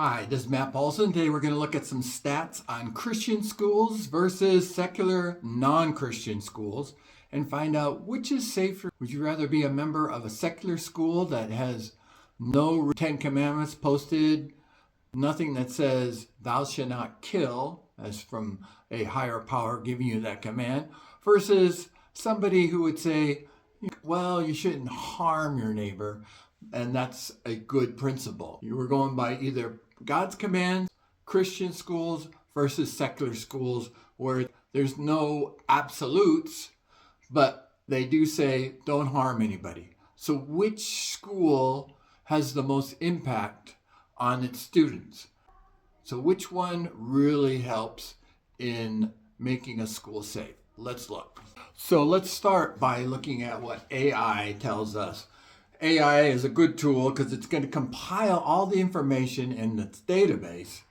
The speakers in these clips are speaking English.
Hi, this is Matt Paulson. Today we're going to look at some stats on Christian schools versus secular non-Christian schools and find out which is safer. Would you rather be a member of a secular school that has no Ten Commandments posted, nothing that says thou shalt not kill, as from a higher power giving you that command, versus somebody who would say, well, you shouldn't harm your neighbor, and that's a good principle. You were going by either God's commands, Christian schools versus secular schools, where there's no absolutes, but they do say don't harm anybody. So which school has the most impact on its students? So which one really helps in making a school safe? Let's look. So let's start by looking at what AI tells us. AI is a good tool because it's going to compile all the information in its database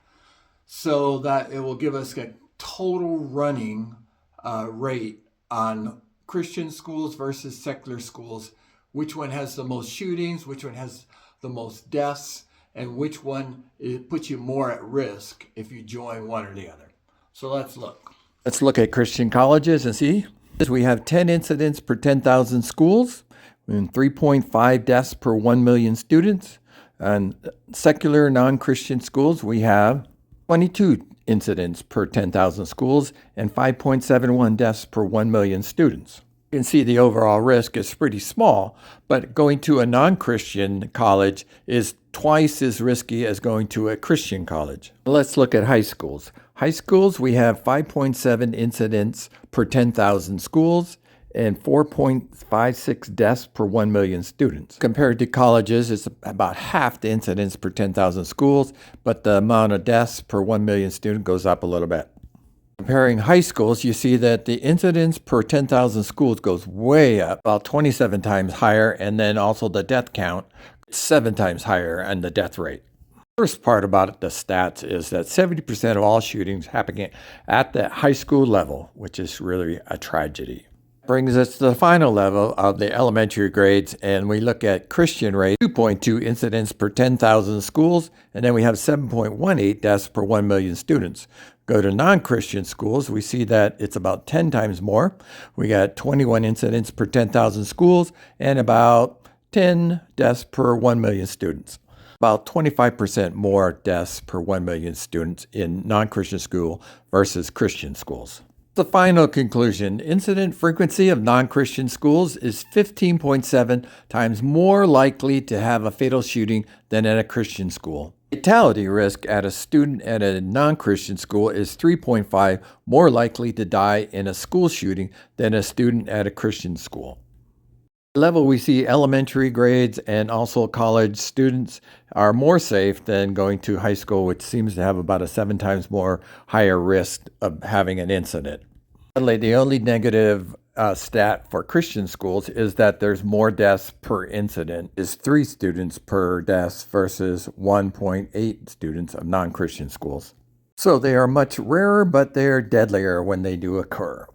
so that it will give us a total running rate on Christian schools versus secular schools, which one has the most shootings, which one has the most deaths, and which one puts you more at risk if you join one or the other. So let's look. Let's look at Christian colleges and see. We have 10 incidents per 10,000 schools and 3.5 deaths per 1 million students. And secular non-Christian schools, we have 22 incidents per 10,000 schools and 5.71 deaths per 1 million students. You can see the overall risk is pretty small, but going to a non-Christian college is twice as risky as going to a Christian college. Let's look at high schools. High schools, we have 5.7 incidents per 10,000 schools and 4.56 deaths per 1 million students. Compared to colleges, it's about half the incidents per 10,000 schools, but the amount of deaths per 1 million students goes up a little bit. Comparing high schools, you see that the incidence per 10,000 schools goes way up, about 27 times higher, and then also the death count, 7 times higher, and the death rate. First part about the stats is that 70% of all shootings happen at the high school level, which is really a tragedy. Brings us to the final level of the elementary grades, and we look at Christian rate, 2.2 incidents per 10,000 schools, and then we have 7.18 deaths per 1 million students. Go to non-Christian schools, we see that it's about 10 times more. We got 21 incidents per 10,000 schools and about 10 deaths per 1 million students. About 25% more deaths per 1 million students in non-Christian school versus Christian schools. The final conclusion, incident frequency of non-Christian schools is 15.7 times more likely to have a fatal shooting than at a Christian school. Fatality risk at a student at a non-Christian school is 3.5 more likely to die in a school shooting than a student at a Christian school. Level, we see elementary grades and also college students are more safe than going to high school, which seems to have about a 7 times more higher risk of having an incident. The only negative stat for Christian schools is that there's more deaths per incident, is 3 students per death versus 1.8 students of non-Christian schools. So they are much rarer, but they're deadlier when they do occur.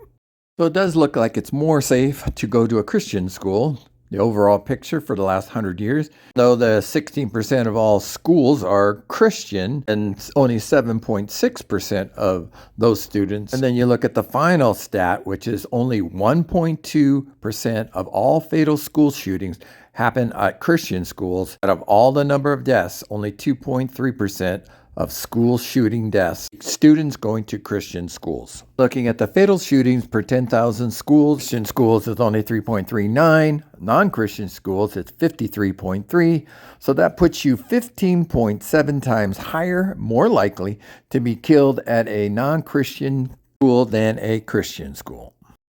So it does look like it's more safe to go to a Christian school. The overall picture for the last 100 years, though the 16% of all schools are Christian and only 7.6% of those students. And then you look at the final stat, which is only 1.2% of all fatal school shootings happen at Christian schools. Out of all the number of deaths, only 2.3% of school shooting deaths, students going to Christian schools. Looking at the fatal shootings per 10,000 schools, Christian schools is only 3.39, non-Christian schools it's 53.3, so that puts you 15.7 times higher, more likely to be killed at a non-Christian school than a Christian school.